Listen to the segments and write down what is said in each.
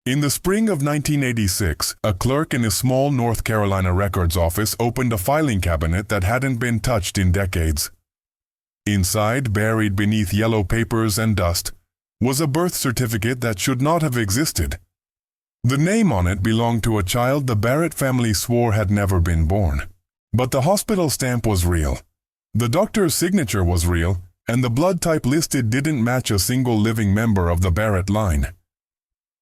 In the spring of 1986, a clerk in a small North Carolina records office opened a filing cabinet that hadn't been touched in decades. Inside, buried beneath yellow papers and dust, was a birth certificate that should not have existed. The name on it belonged to a child the Barrett family swore had never been born. But the hospital stamp was real. The doctor's signature was real, and the blood type listed didn't match a single living member of the Barrett line.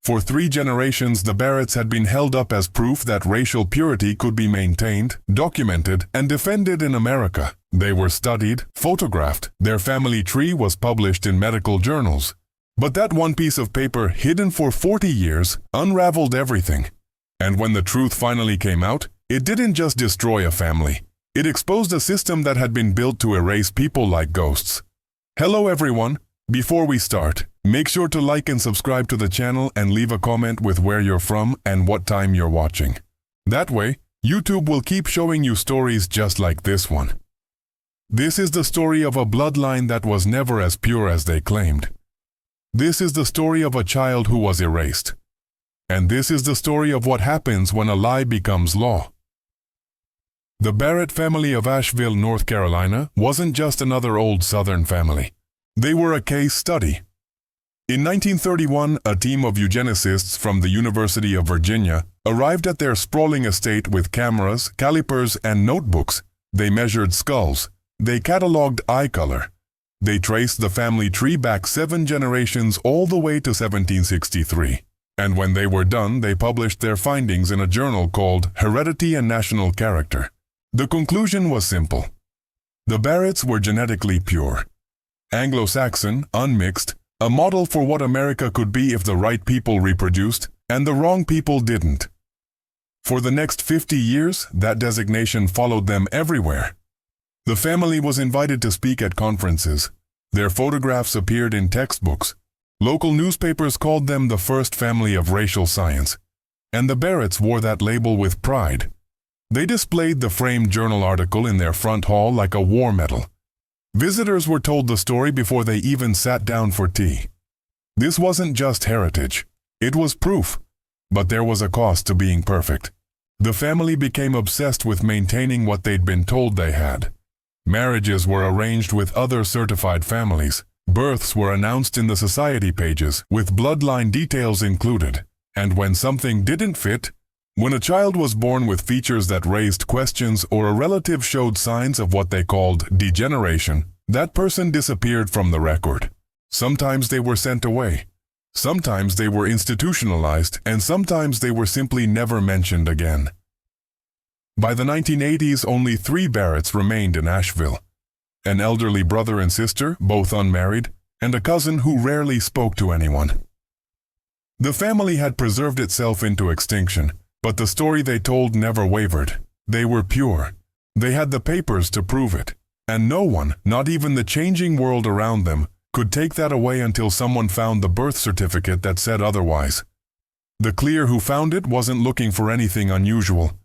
For 3 generations, the Barretts had been held up as proof that racial purity could be maintained, documented, and defended in America. They were studied, photographed, their family tree was published in medical journals. But that one piece of paper, hidden for 40 years, unraveled everything. And when the truth finally came out, it didn't just destroy a family. It exposed a system that had been built to erase people like ghosts. Hello everyone. Before we start, make sure to like and subscribe to the channel and leave a comment with where you're from and what time you're watching. That way, YouTube will keep showing you stories just like this one. This is the story of a bloodline that was never as pure as they claimed. This is the story of a child who was erased. And this is the story of what happens when a lie becomes law. The Barrett family of Asheville, North Carolina, wasn't just another old Southern family. They were a case study. In 1931, a team of eugenicists from the University of Virginia arrived at their sprawling estate with cameras, calipers, and notebooks. They measured skulls. They cataloged eye color. They traced the family tree back 7 generations all the way to 1763. And when they were done, they published their findings in a journal called Heredity and National Character. The conclusion was simple. The Barretts were genetically pure. Anglo-Saxon, unmixed, a model for what America could be if the right people reproduced and the wrong people didn't. For the next 50 years, that designation followed them everywhere. The family was invited to speak at conferences. Their photographs appeared in textbooks. Local newspapers called them the first family of racial science. And the Barretts wore that label with pride. They displayed the framed journal article in their front hall like a war medal. Visitors were told the story before they even sat down for tea. This wasn't just heritage. It was proof. But there was a cost to being perfect. The family became obsessed with maintaining what they'd been told they had. Marriages were arranged with other certified families. Births were announced in the society pages, with bloodline details included. And when something didn't fit, when a child was born with features that raised questions or a relative showed signs of what they called degeneration, that person disappeared from the record. Sometimes they were sent away. Sometimes they were institutionalized, and sometimes they were simply never mentioned again. By the 1980s, only 3 Barretts remained in Asheville. An elderly brother and sister, both unmarried, and a cousin who rarely spoke to anyone. The family had preserved itself into extinction, but the story they told never wavered. They were pure. They had the papers to prove it. And no one, not even the changing world around them, could take that away until someone found the birth certificate that said otherwise. The clerk who found it wasn't looking for anything unusual.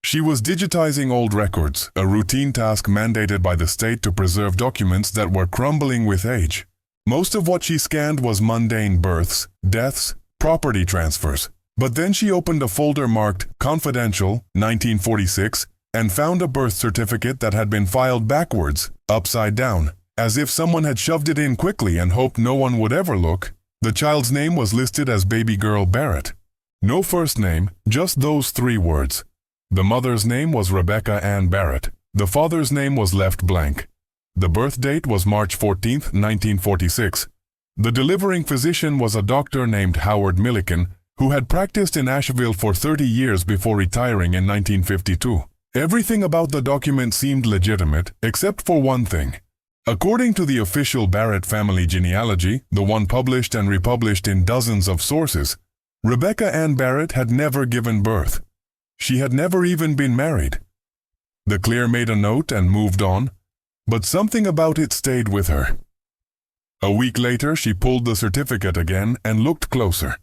She was digitizing old records, a routine task mandated by the state to preserve documents that were crumbling with age. Most of what she scanned was mundane births, deaths, property transfers. But then she opened a folder marked Confidential, 1946, and found a birth certificate that had been filed backwards, upside down, as if someone had shoved it in quickly and hoped no one would ever look. The child's name was listed as baby girl Barrett. No first name, just those 3 words. The mother's name was Rebecca Ann Barrett. The father's name was left blank. The birth date was March 14, 1946. The delivering physician was a doctor named Howard Milliken, who had practiced in Asheville for 30 years before retiring in 1952. Everything about the document seemed legitimate, except for one thing. According to the official Barrett family genealogy, the one published and republished in dozens of sources, Rebecca Ann Barrett had never given birth. She had never even been married. The clerk made a note and moved on, but something about it stayed with her. A week later, she pulled the certificate again and looked closer.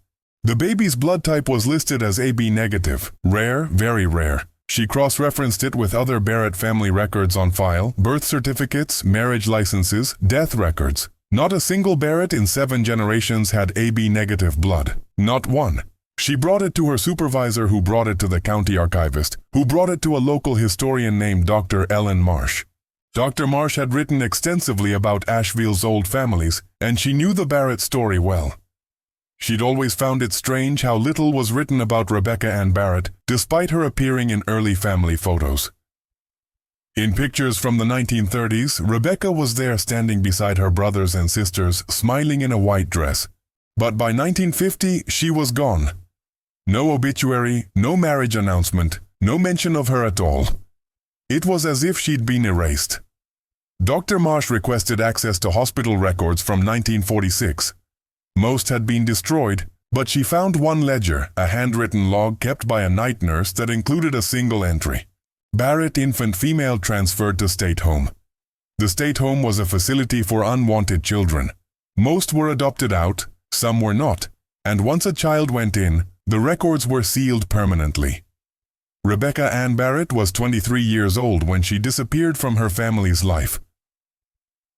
The baby's blood type was listed as AB negative, rare, very rare. She cross-referenced it with other Barrett family records on file, birth certificates, marriage licenses, death records. Not a single Barrett in 7 generations had AB negative blood. Not one. She brought it to her supervisor, who brought it to the county archivist, who brought it to a local historian named Dr. Ellen Marsh. Dr. Marsh had written extensively about Asheville's old families, and she knew the Barrett story well. She'd always found it strange how little was written about Rebecca Ann Barrett, despite her appearing in early family photos. In pictures from the 1930s, Rebecca was there standing beside her brothers and sisters, smiling in a white dress. But by 1950, she was gone. No obituary, no marriage announcement, no mention of her at all. It was as if she'd been erased. Dr. Marsh requested access to hospital records from 1946. Most had been destroyed, but she found one ledger, a handwritten log kept by a night nurse that included a single entry. Barrett infant female transferred to state home. The state home was a facility for unwanted children. Most were adopted out, some were not, and once a child went in, the records were sealed permanently. Rebecca Ann Barrett was 23 years old when she disappeared from her family's life.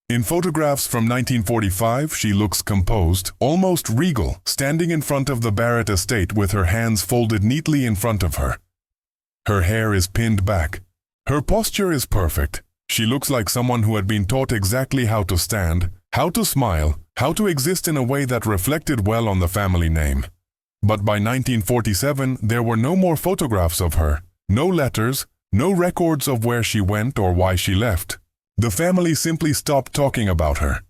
In photographs from 1945, she looks composed, almost regal, standing in front of the Barrett estate with her hands folded neatly in front of her. Her hair is pinned back. Her posture is perfect. She looks like someone who had been taught exactly how to stand, how to smile, how to exist in a way that reflected well on the family name. But by 1947, there were no more photographs of her, no letters, no records of where she went or why she left. The family simply stopped talking about her.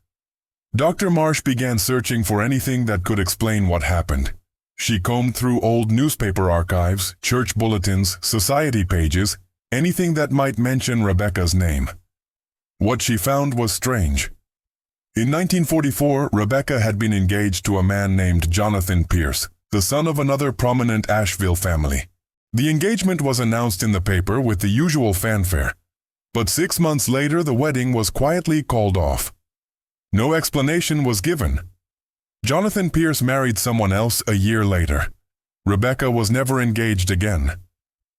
Dr. Marsh began searching for anything that could explain what happened. She combed through old newspaper archives, church bulletins, society pages, anything that might mention Rebecca's name. What she found was strange. In 1944, Rebecca had been engaged to a man named Jonathan Pierce, the son of another prominent Asheville family. The engagement was announced in the paper with the usual fanfare, but 6 months later the wedding was quietly called off. No explanation was given. Jonathan Pierce married someone else a year later. Rebecca was never engaged again.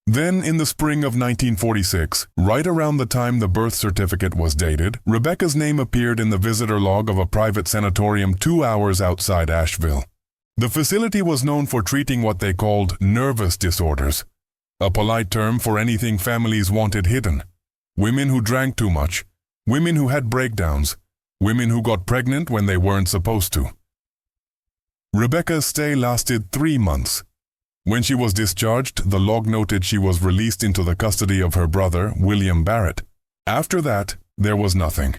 Then, in the spring of 1946, right around the time the birth certificate was dated, Rebecca's name appeared in the visitor log of a private sanatorium 2 hours outside Asheville. The facility was known for treating what they called nervous disorders, a polite term for anything families wanted hidden. Women who drank too much, women who had breakdowns, women who got pregnant when they weren't supposed to. Rebecca's stay lasted 3 months. When she was discharged, the log noted she was released into the custody of her brother, William Barrett. After that, there was nothing.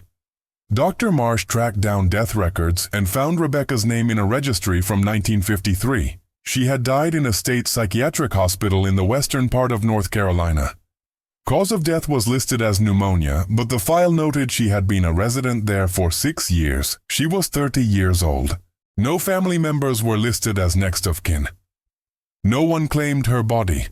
Dr. Marsh tracked down death records and found Rebecca's name in a registry from 1953. She had died in a state psychiatric hospital in the western part of North Carolina. Cause of death was listed as pneumonia, but the file noted she had been a resident there for 6 years. She was 30 years old. No family members were listed as next of kin. No one claimed her body.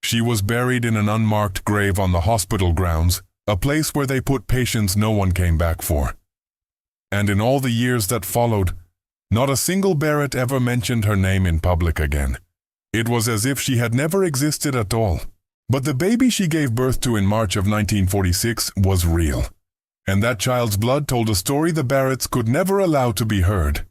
She was buried in an unmarked grave on the hospital grounds, a place where they put patients no one came back for. And in all the years that followed, not a single Barrett ever mentioned her name in public again. It was as if she had never existed at all. But the baby she gave birth to in March of 1946 was real. And that child's blood told a story the Barretts could never allow to be heard.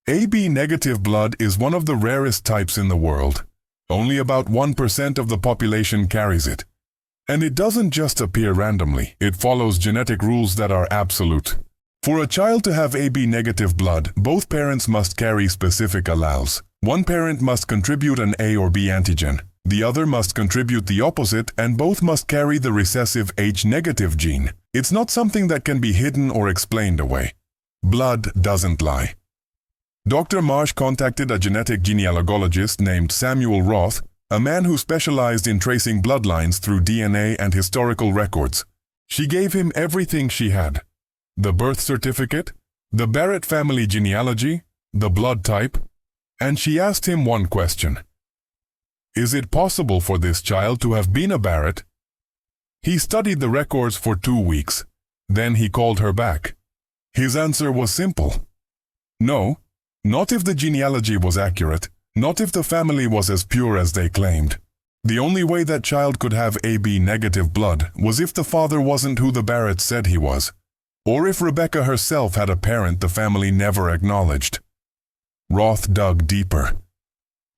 AB negative blood is one of the rarest types in the world. Only about 1% of the population carries it. And it doesn't just appear randomly, it follows genetic rules that are absolute. For a child to have AB negative blood, both parents must carry specific alleles. One parent must contribute an A or B antigen. The other must contribute the opposite, and both must carry the recessive H negative gene. It's not something that can be hidden or explained away. Blood doesn't lie. Dr. Marsh contacted a genetic genealogist named Samuel Roth, a man who specialized in tracing bloodlines through DNA and historical records. She gave him everything she had: the birth certificate, the Barrett family genealogy, the blood type, and she asked him one question. Is it possible for this child to have been a Barrett? He studied the records for 2 weeks. Then he called her back. His answer was simple. No. Not if the genealogy was accurate, not if the family was as pure as they claimed. The only way that child could have AB negative blood was if the father wasn't who the Barretts said he was, or if Rebecca herself had a parent the family never acknowledged. Roth dug deeper.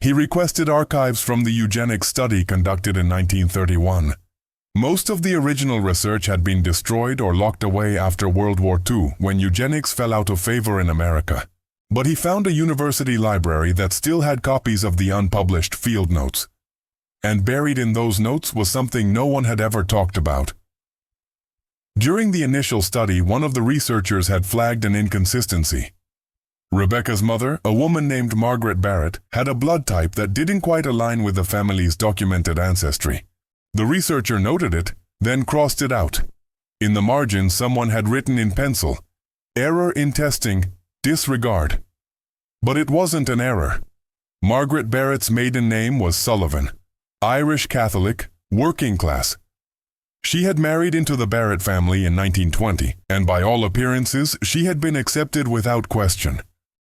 He requested archives from the eugenics study conducted in 1931. Most of the original research had been destroyed or locked away after World War II when eugenics fell out of favor in America. But he found a university library that still had copies of the unpublished field notes. And buried in those notes was something no one had ever talked about. During the initial study, one of the researchers had flagged an inconsistency. Rebecca's mother, a woman named Margaret Barrett, had a blood type that didn't quite align with the family's documented ancestry. The researcher noted it, then crossed it out. In the margin, someone had written in pencil, "Error in testing, disregard." But it wasn't an error. Margaret Barrett's maiden name was Sullivan, Irish Catholic, working class. She had married into the Barrett family in 1920, and by all appearances, she had been accepted without question.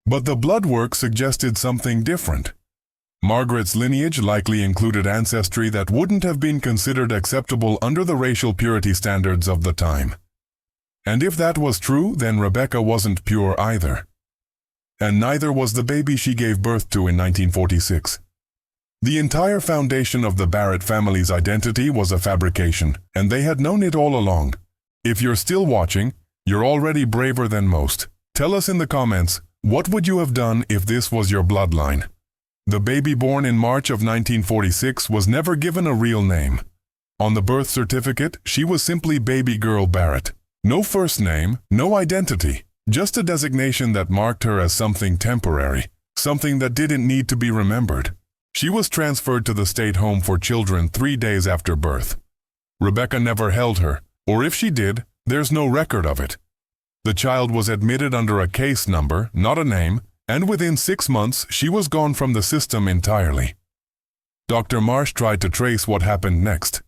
But the blood work suggested something different. Margaret's lineage likely included ancestry that wouldn't have been considered acceptable under the racial purity standards of the time. And if that was true, then Rebecca wasn't pure either. And neither was the baby she gave birth to in 1946. The entire foundation of the Barrett family's identity was a fabrication, and they had known it all along. If you're still watching, you're already braver than most. Tell us in the comments, what would you have done if this was your bloodline? The baby born in March of 1946 was never given a real name. On the birth certificate, she was simply baby girl Barrett. No first name, no identity, just a designation that marked her as something temporary, something that didn't need to be remembered. She was transferred to the state home for children 3 days after birth. Rebecca never held her, or if she did, there's no record of it. The child was admitted under a case number, not a name, and within 6 months she was gone from the system entirely. Dr. Marsh tried to trace what happened next.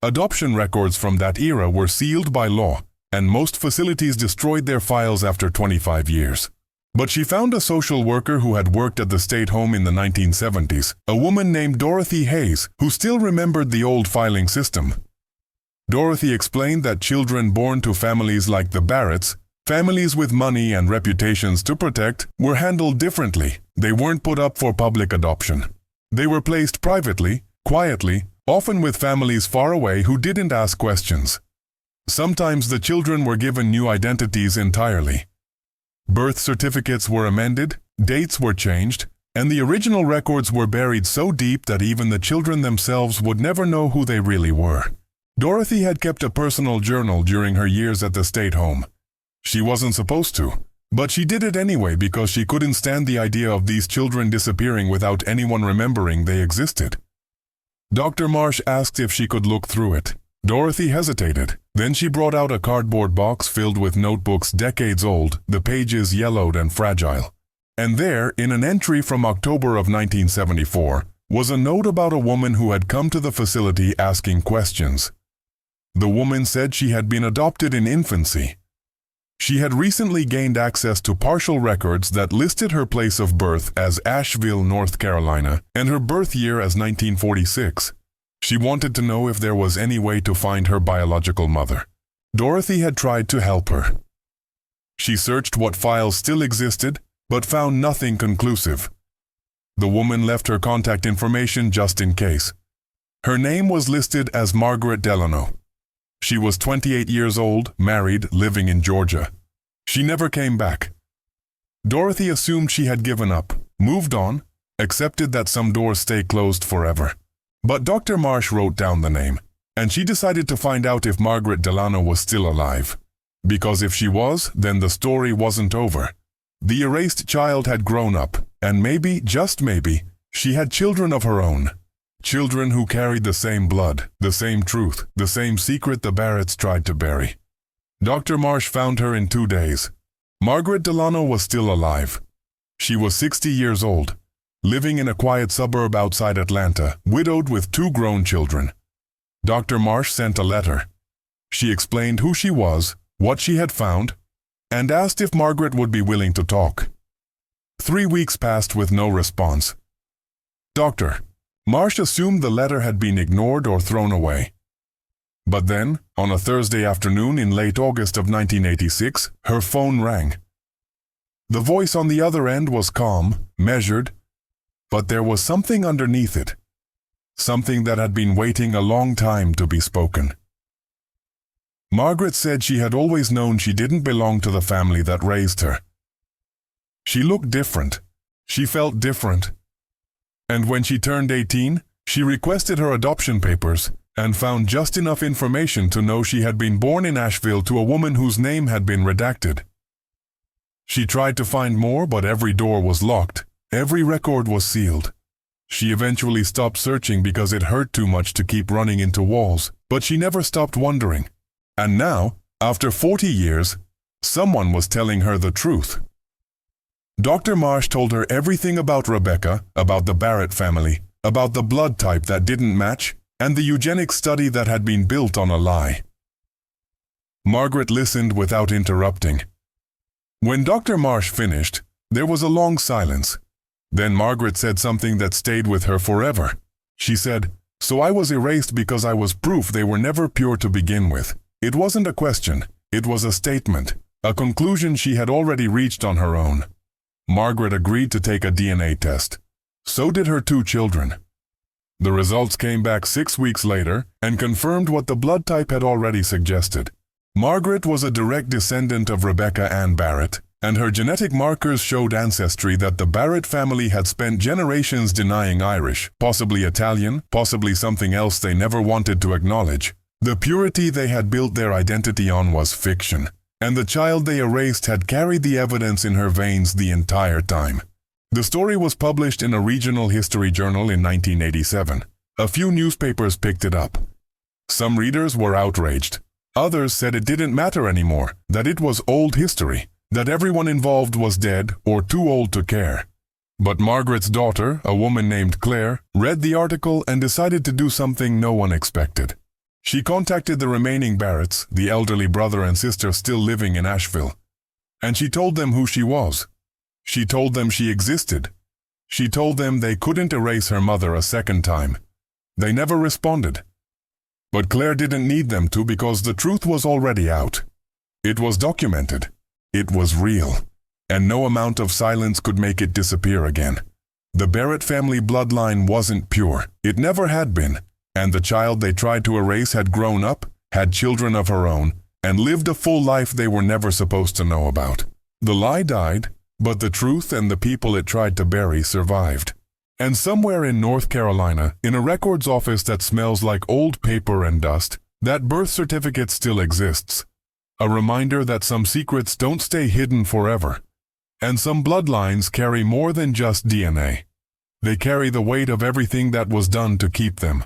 Adoption records from that era were sealed by law, and most facilities destroyed their files after 25 years. But she found a social worker who had worked at the state home in the 1970s, a woman named Dorothy Hayes, who still remembered the old filing system. Dorothy explained that children born to families like the Barretts, families with money and reputations to protect, were handled differently. They weren't put up for public adoption. They were placed privately, quietly, often with families far away who didn't ask questions. Sometimes the children were given new identities entirely. Birth certificates were amended, dates were changed, and the original records were buried so deep that even the children themselves would never know who they really were. Dorothy had kept a personal journal during her years at the state home. She wasn't supposed to, but she did it anyway because she couldn't stand the idea of these children disappearing without anyone remembering they existed. Dr. Marsh asked if she could look through it. Dorothy hesitated. Then she brought out a cardboard box filled with notebooks decades old, the pages yellowed and fragile. And there, in an entry from October of 1974, was a note about a woman who had come to the facility asking questions. The woman said she had been adopted in infancy. She had recently gained access to partial records that listed her place of birth as Asheville, North Carolina, and her birth year as 1946. She wanted to know if there was any way to find her biological mother. Dorothy had tried to help her. She searched what files still existed, but found nothing conclusive. The woman left her contact information just in case. Her name was listed as Margaret Delano. She was 28 years old, married, living in Georgia. She never came back. Dorothy assumed she had given up, moved on, accepted that some doors stay closed forever. But Dr. Marsh wrote down the name, and she decided to find out if Margaret Delano was still alive. Because if she was, then the story wasn't over. The erased child had grown up, and maybe, just maybe, she had children of her own. Children who carried the same blood, the same truth, the same secret the Barretts tried to bury. Dr. Marsh found her in 2 days. Margaret Delano was still alive. She was 60 years old, living in a quiet suburb outside Atlanta, widowed with 2 grown children. Dr. Marsh sent a letter. She explained who she was, what she had found, and asked if Margaret would be willing to talk. 3 weeks passed with no response. Dr. Marsh assumed the letter had been ignored or thrown away. But then, on a Thursday afternoon in late August of 1986, her phone rang. The voice on the other end was calm, measured, but there was something underneath it. Something that had been waiting a long time to be spoken. Margaret said she had always known she didn't belong to the family that raised her. She looked different. She felt different. And when she turned 18, she requested her adoption papers and found just enough information to know she had been born in Asheville to a woman whose name had been redacted. She tried to find more, but every door was locked. Every record was sealed. She eventually stopped searching because it hurt too much to keep running into walls, but she never stopped wondering. And now, after 40 years, someone was telling her the truth. Dr. Marsh told her everything about Rebecca, about the Barrett family, about the blood type that didn't match, and the eugenics study that had been built on a lie. Margaret listened without interrupting. When Dr. Marsh finished, there was a long silence. Then Margaret said something that stayed with her forever. She said, "So I was erased because I was proof they were never pure to begin with." It wasn't a question, it was a statement, a conclusion she had already reached on her own. Margaret agreed to take a DNA test. So did her 2 children. The results came back 6 weeks later and confirmed what the blood type had already suggested. Margaret was a direct descendant of Rebecca Ann Barrett, and her genetic markers showed ancestry that the Barrett family had spent generations denying Irish, possibly Italian, possibly something else they never wanted to acknowledge. The purity they had built their identity on was fiction, and the child they erased had carried the evidence in her veins the entire time. The story was published in a regional history journal in 1987. A few newspapers picked it up. Some readers were outraged. Others said it didn't matter anymore, that it was old history, that everyone involved was dead or too old to care. But Margaret's daughter, a woman named Claire, read the article and decided to do something no one expected. She contacted the remaining Barretts, the elderly brother and sister still living in Asheville, and she told them who she was. She told them she existed. She told them they couldn't erase her mother a second time. They never responded. But Claire didn't need them to because the truth was already out. It was documented. It was real. And no amount of silence could make it disappear again. The Barrett family bloodline wasn't pure. It never had been. And the child they tried to erase had grown up, had children of her own, and lived a full life they were never supposed to know about. The lie died, but the truth and the people it tried to bury survived. And somewhere in North Carolina, in a records office that smells like old paper and dust, that birth certificate still exists. A reminder that some secrets don't stay hidden forever. And some bloodlines carry more than just DNA. They carry the weight of everything that was done to keep them.